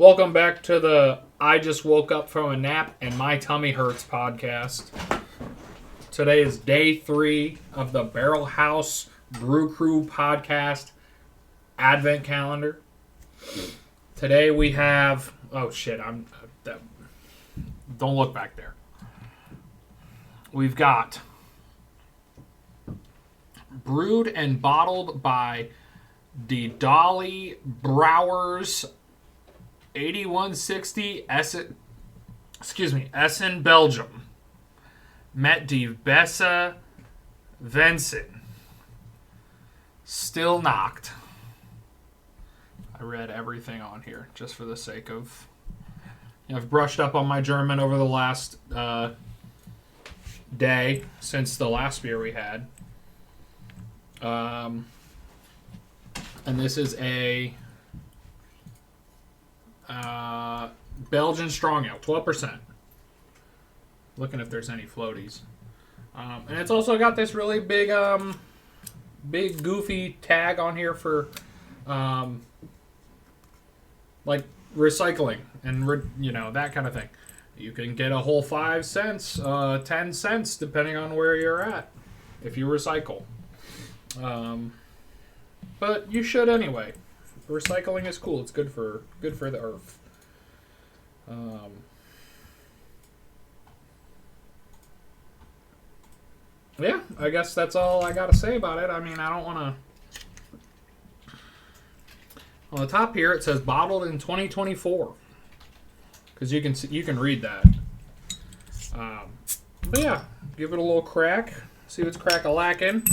Welcome back to the I Just Woke Up from a Nap and My Tummy Hurts podcast. Today is day 3 of the Barrel House Brew Crew podcast advent calendar. Today we have... Oh shit, don't look back there. We've got brewed and bottled by the Dolly Brewers 8160 Essen, Belgium. Met die Besse Wensen. Stille Nacht. I read everything on here just for the sake of... I've brushed up on my German over the last day since the last beer we had. And this is a Belgian strong ale, 12%. Looking if there's any floaties. And it's also got this really big goofy tag on here for like recycling and that kind of thing. You can get a whole 5 cents, 10 cents, depending on where you're at, if you recycle. But you should anyway. Recycling is cool. It's good for the earth. Yeah, I guess that's all I gotta say about it. I mean, I don't want to... On the top here, it says bottled in 2024, because you can read that. But yeah, give it a little crack. See what's crack-a-lacking.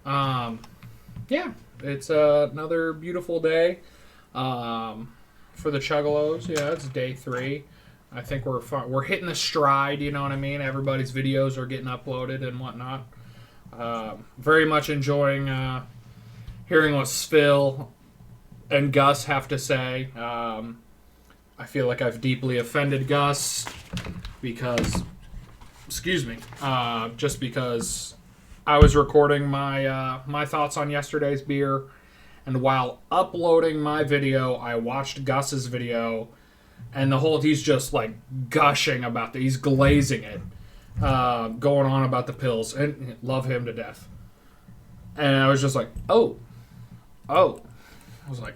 Yeah, it's another beautiful day for the Chuggalos. Yeah, it's day 3. I think we're hitting the stride, you know what I mean? Everybody's videos are getting uploaded and whatnot. Very much enjoying hearing what Phil and Gus have to say. I feel like I've deeply offended Gus because, just because I was recording my thoughts on yesterday's beer, and while uploading my video, I watched Gus's video, and he's just like gushing about he's glazing it, going on about the pills, and love him to death. And I was just like, oh. I was like,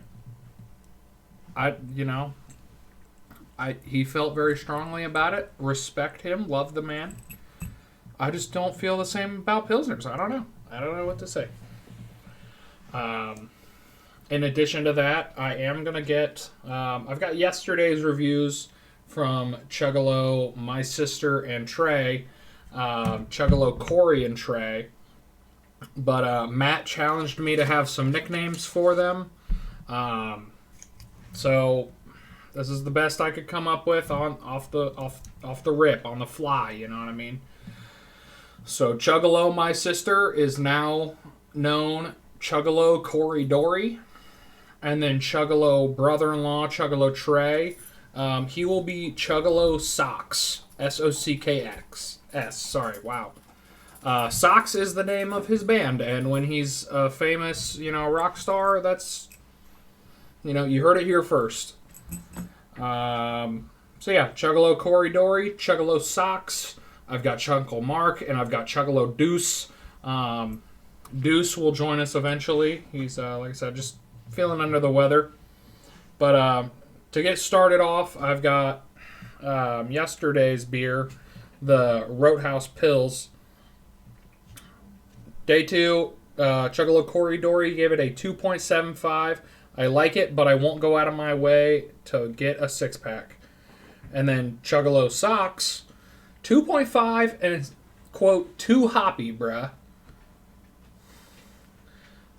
he felt very strongly about it. Respect him, love the man. I just don't feel the same about Pilsners. I don't know what to say. In addition to that, I am going to get... I've got yesterday's reviews from Chuggalo, my sister, and Trey. Chuggalo, Corey, and Trey. But Matt challenged me to have some nicknames for them. So this is the best I could come up with off the rip, on the fly, you know what I mean? So Chuggalo, my sister, is now known Chuggalo Corey Dory. And then Chuggalo brother-in-law, Chuggalo Trey, he will be Chuggalo Socks. Sockx. Sorry, wow. Socks is the name of his band. And when he's a famous, rock star, that's, you heard it here first. So yeah, Chuggalo Corey Dory, Chuggalo Socks. I've got Chunkle Mark, and I've got Chuggalo Deuce. Deuce will join us eventually. He's, like I said, just feeling under the weather. But to get started off, I've got yesterday's beer, the Roadhouse Pills. Day 2, Chuggalo Corey Dory gave it a 2.75. I like it, but I won't go out of my way to get a 6-pack. And then Chuggalo Socks, 2.5, and it's, quote, too hoppy, bruh.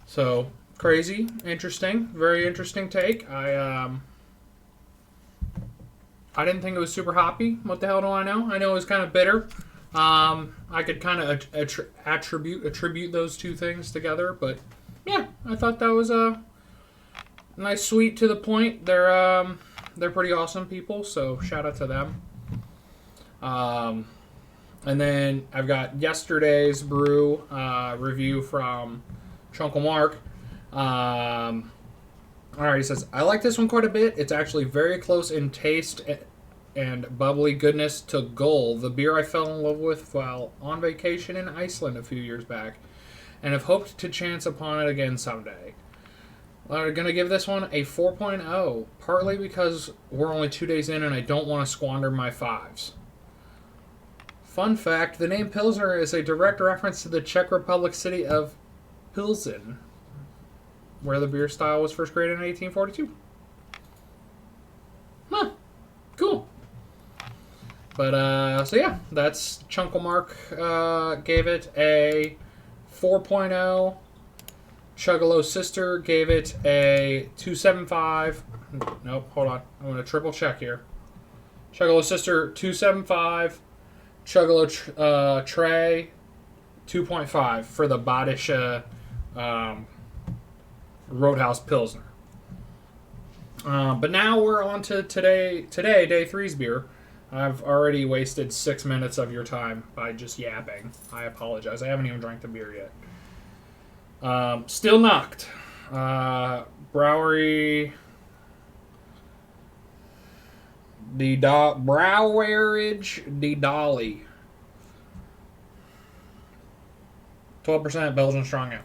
So, crazy, interesting, very interesting take. I didn't think it was super hoppy. What the hell do I know? I know it was kind of bitter. I could kind of attribute those two things together, but yeah, I thought that was a nice, sweet, to the point. They're pretty awesome people, so shout out to them. And then I've got yesterday's brew review from Chunkle Mark. All right, he says, I like this one quite a bit. It's actually very close in taste and bubbly goodness to Gull, the beer I fell in love with while on vacation in Iceland a few years back, and have hoped to chance upon it again someday. I'm going to give this one a 4.0, partly because we're only 2 days in and I don't want to squander my 5s. Fun fact, the name Pilsner is a direct reference to the Czech Republic city of Pilsen, where the beer style was first created in 1842. Huh. Cool. But, so yeah, that's Chunkle Mark gave it a 4.0. Chugalo's sister gave it a 2.75. Nope, hold on. I'm going to triple check here. Chugalo's sister, 2.75. Chugalo Trey, 2.5 for the Badische Roadhouse Pilsner. But now we're on to today, day 3's beer. I've already wasted 6 minutes of your time by just yapping. I apologize. I haven't even drank the beer yet. Stille Nacht. Brewery. Brewerage de Dolly. 12% Belgian strong ale.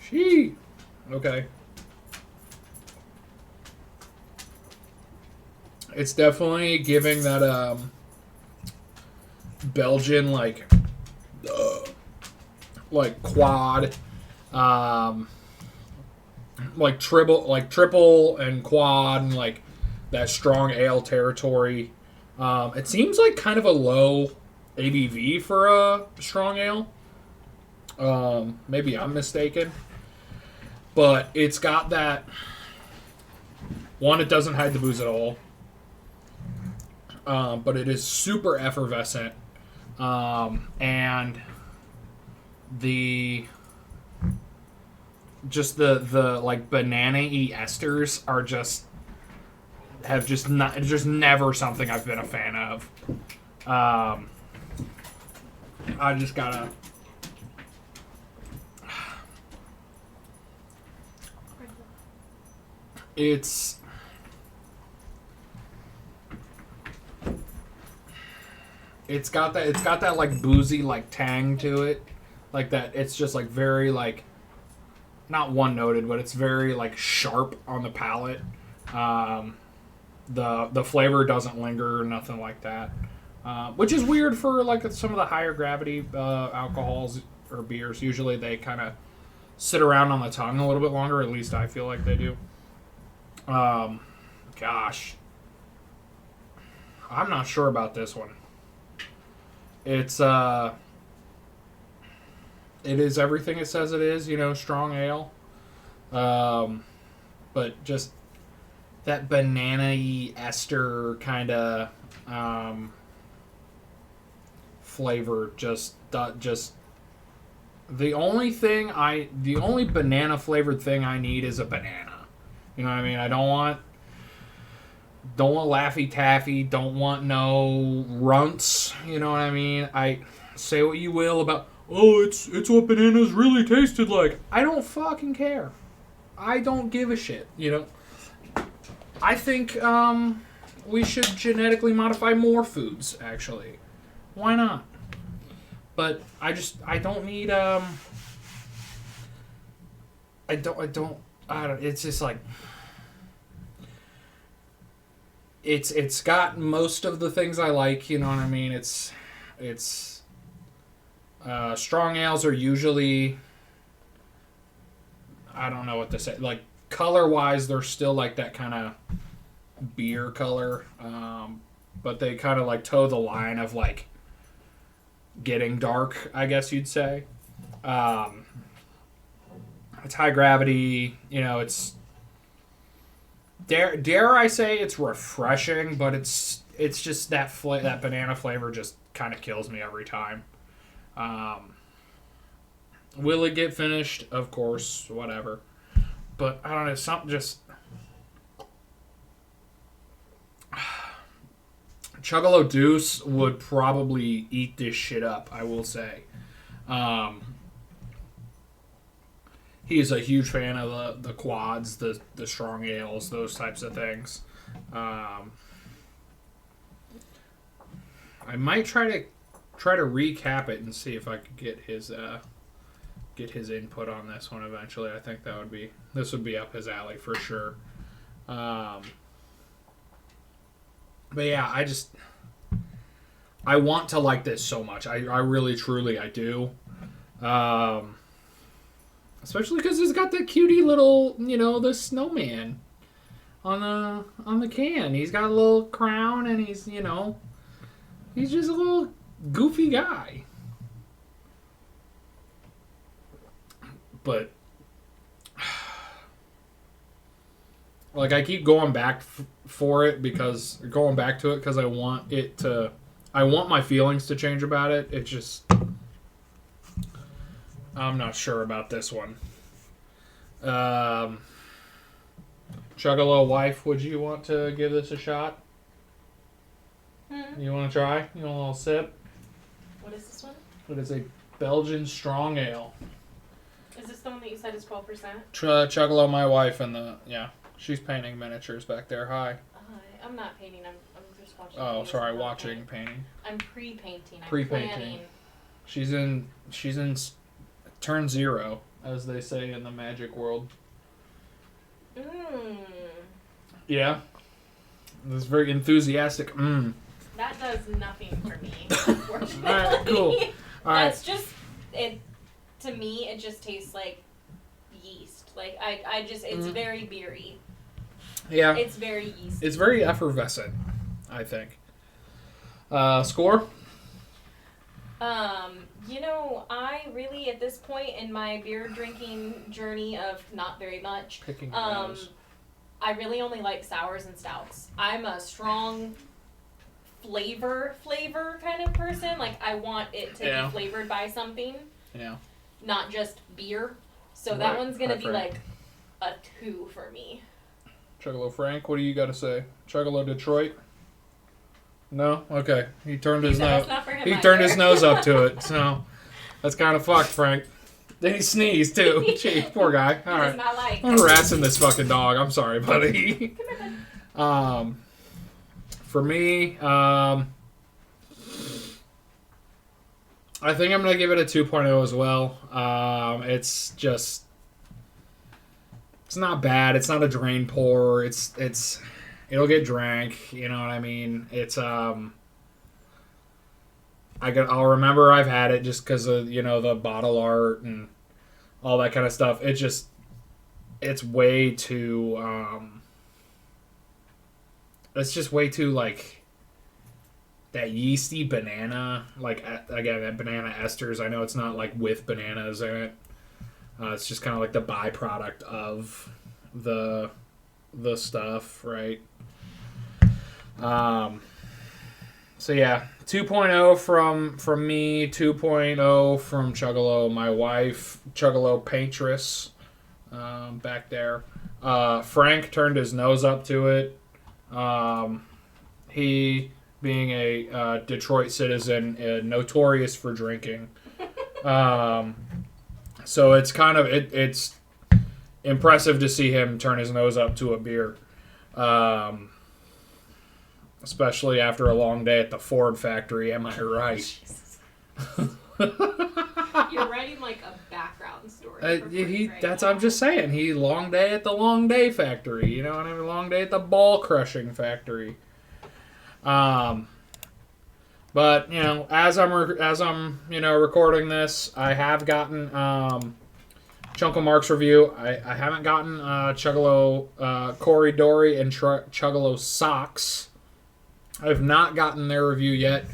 Shee. Okay. It's definitely giving that Belgian quad, triple and quad and like that strong ale territory. It seems like kind of a low ABV for a strong ale. Maybe I'm mistaken, but it's got that one. It doesn't hide the booze at all. But it is super effervescent, and the like banana-y esters are just never something I've been a fan of. I just gotta. It's got that like boozy like tang to it, like that. It's just like very like not one noted, but it's very like sharp on the palate. The flavor doesn't linger or nothing like that, which is weird for like some of the higher gravity alcohols or beers. Usually they kind of sit around on the tongue a little bit longer. At least I feel like they do. Gosh, I'm not sure about this one. It is everything it says it is, strong ale. But just that banana-y ester kind of flavor just the only banana flavored thing I need is a banana. You know what I mean? I don't want Laffy Taffy, don't want no runts, you know what I mean? I say what you will about, it's what bananas really tasted like. I don't fucking care. I don't give a shit, I think we should genetically modify more foods, actually. Why not? But I don't need it's just like it's got most of the things I like, you know what I mean? It's strong ales are usually, I don't know what to say, like color wise they're still like that kind of beer color, but they kind of like toe the line of like getting dark, I guess you'd say. It's high gravity, it's dare I say it's refreshing, but it's just that banana flavor just kind of kills me every time. Will it get finished? Of course, whatever. But I don't know, something just Chugalo Deuce would probably eat this shit up, I will say. He's a huge fan of the quads, the strong ales, those types of things. I might try to recap it and see if I could get his input on this one eventually. I think this would be up his alley for sure. But yeah, I want to like this so much. I really truly I do. Especially because it's got the cutie little, the snowman on the can. He's got a little crown and he's just a little goofy guy. But like I keep going back because I want my feelings to change about it. It just I'm not sure about this one. Juggalo wife, would you want to give this a shot? You want to try? You want a little sip? What is this one? It is a Belgian strong ale. Is this the one that you said is 12%? Juggalo, my wife, and she's painting miniatures back there. Hi. I'm not painting. I'm just watching. Oh, sorry, watching painting. I'm pre-painting. Pre-painting. She's in turn 0, as they say in the magic world. Yeah. This very enthusiastic. That does nothing for me, unfortunately. All right, cool. All right. That's just it. To me, it just tastes like yeast. Like it's very beery. Yeah. It's very yeasty. It's very effervescent, I think. Score? I really, at this point in my beer drinking journey of not very much, Picking nose. I really only like sours and stouts. I'm a strong flavor kind of person. Like, I want it to be flavored by something. Yeah. Not just beer. So that one's going to be like a 2 for me. Juggalo Frank, what do you got to say? Juggalo Detroit? No? Okay. He turned his nose. Turned his nose up to it. So that's kind of fucked, Frank. Then he sneezed too. Gee, poor guy. All right. I'm harassing this fucking dog. I'm sorry, buddy. For me, I think I'm gonna give it a 2.0 as well. It's not bad. It's not a drain pour. It'll get drank. You know what I mean? I'll remember I've had it just because of the bottle art and all that kind of stuff. It's way too. It's just way too like that yeasty banana. Like again, that banana esters. I know it's not like with bananas in it. It's just kind of like the byproduct of the stuff, right? So yeah, 2.0 from me, 2.0 from Juggalo, my wife, Juggalo Paintress, back there. Frank turned his nose up to it. He, being a Detroit citizen, notorious for drinking. So it's it's impressive to see him turn his nose up to a beer. Especially after a long day at the Ford factory, am I right? You're writing like a background story. I'm just saying. He long day at the long day factory. You know what I mean? Long day at the ball crushing factory. But as I'm recording this, I have gotten Chunkle Mark's review. I haven't gotten Juggalo Corey Dory and Juggalo Socks. I have not gotten their review yet.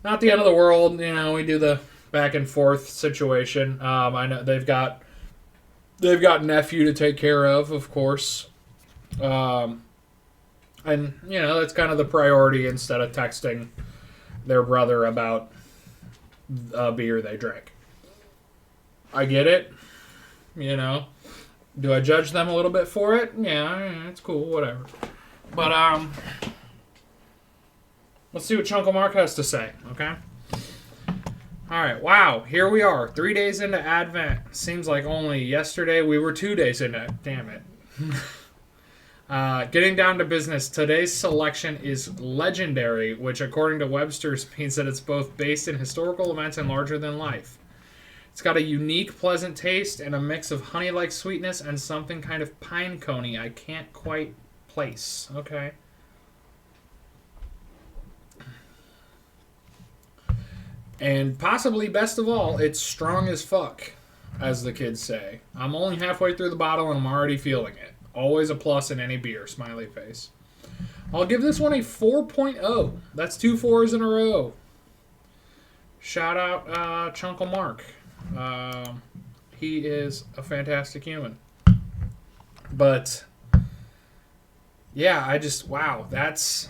Not the end of the world. We do the back and forth situation. I know they've got nephew to take care of course. And that's kind of the priority instead of texting their brother about a beer they drank. I get it. Do I judge them a little bit for it? Yeah, it's cool, whatever. But let's see what Chunkle Mark has to say, okay? All right, wow, here we are, 3 days into Advent. Seems like only yesterday we were 2 days into it. Damn it. Getting down to business, today's selection is legendary, which according to Webster's means that it's both based in historical events and larger than life. It's got a unique, pleasant taste and a mix of honey-like sweetness and something kind of pine coney I can't quite place. Okay. And possibly best of all, it's strong as fuck, as the kids say. I'm only halfway through the bottle and I'm already feeling it. Always a plus in any beer, smiley face. I'll give this one a 4.0. That's 2 4s in a row. Shout out Chunkle Mark. He is a fantastic human. But yeah, I just wow, that's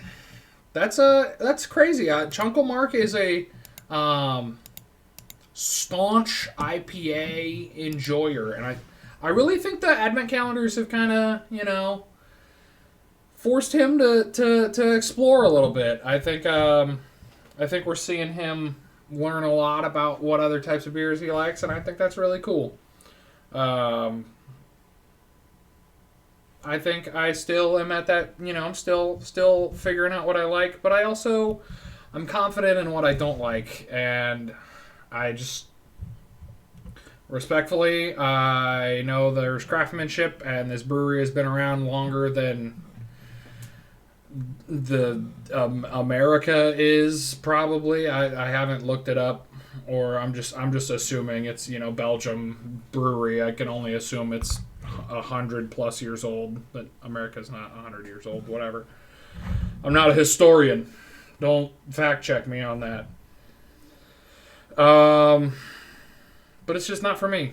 crazy. Chunkle Mark is a staunch IPA enjoyer, and I really think the advent calendars have kind of forced him to explore a little bit. I think we're seeing him learn a lot about what other types of beers he likes, and I think that's really cool. I think I still am at that, I'm still figuring out what I like, but I'm confident in what I don't like, and I just respectfully, I know there's craftsmanship, and this brewery has been around longer than the America is probably. I haven't looked it up, or I'm just assuming it's Belgian brewery. I can only assume it's 100+ years old, but America's not 100 years old. Whatever. I'm not a historian. Don't fact check me on that. But it's just not for me.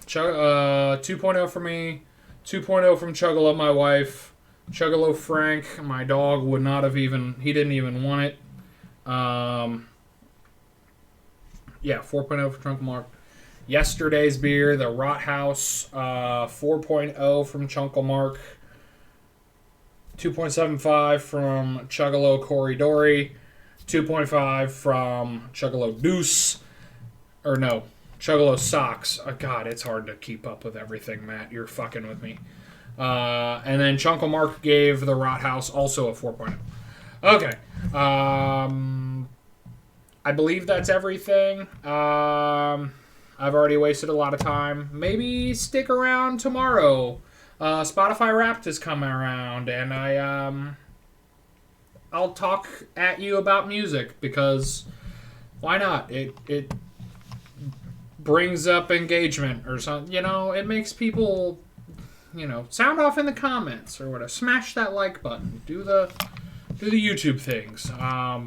2.0 for me. 2.0 from Chuggalo, my wife. Chuggalo Frank, my dog, would not have even... He didn't even want it. Yeah, 4.0 for Trunk Mark. Yesterday's beer, the Rot House, 4.0 from Chunkle Mark. 2.75 from Chuggalo Corridori. 2.5 from Chuggalo Deuce. Or no, Chuggalo Socks. Oh, God, it's hard to keep up with everything, Matt. You're fucking with me. And then Chunkle Mark gave the Rot House also a 4.0. Okay. I believe that's everything. I've already wasted a lot of time. Maybe stick around tomorrow. Spotify Wrapped is coming around, and I'll talk at you about music, because why not? It brings up engagement or something. It makes people, sound off in the comments or whatever. Smash that like button. Do the YouTube things. I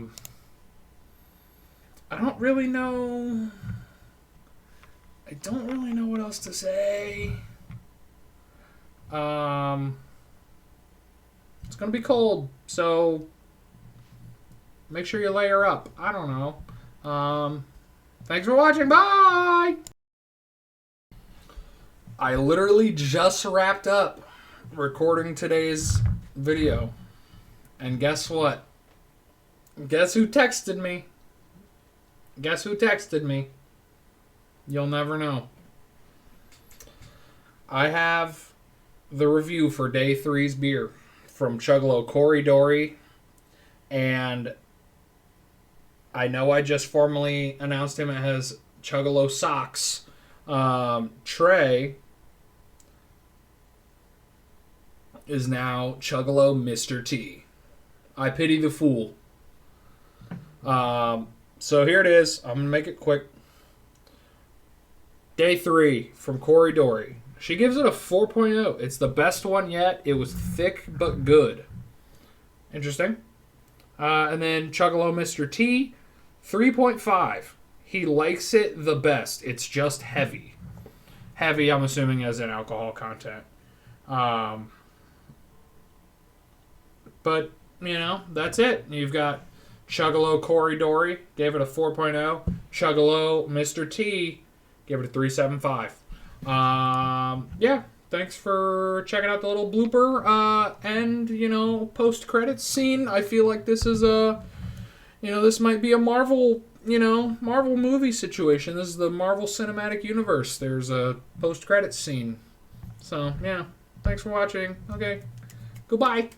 don't really know what else to say. It's gonna be cold, so make sure you layer up. I don't know. Thanks for watching. Bye! I literally just wrapped up recording today's video. And guess what? Guess who texted me? You'll never know. I have the review for day 3's beer from Chuggalo Corridori, and I know I just formally announced him as Chuggalo Socks. Trey is now Chuggalo Mr. T. I pity the fool. So here it is. I'm going to make it quick. Day 3 from Corridori. She gives it a 4.0. It's the best one yet. It was thick but good. Interesting. And then Chuggalo Mr. T, 3.5. He likes it the best. It's just heavy. Heavy, I'm assuming, as in alcohol content. But, that's it. You've got Chuggalo Corridori, gave it a 4.0. Chuggalo Mr. T, gave it a 3.75. Yeah, thanks for checking out the little blooper and post-credits scene. I feel like this is this might be a Marvel Marvel movie situation. This is the Marvel Cinematic Universe. There's a post-credits scene. So, yeah. Thanks for watching. Okay. Goodbye.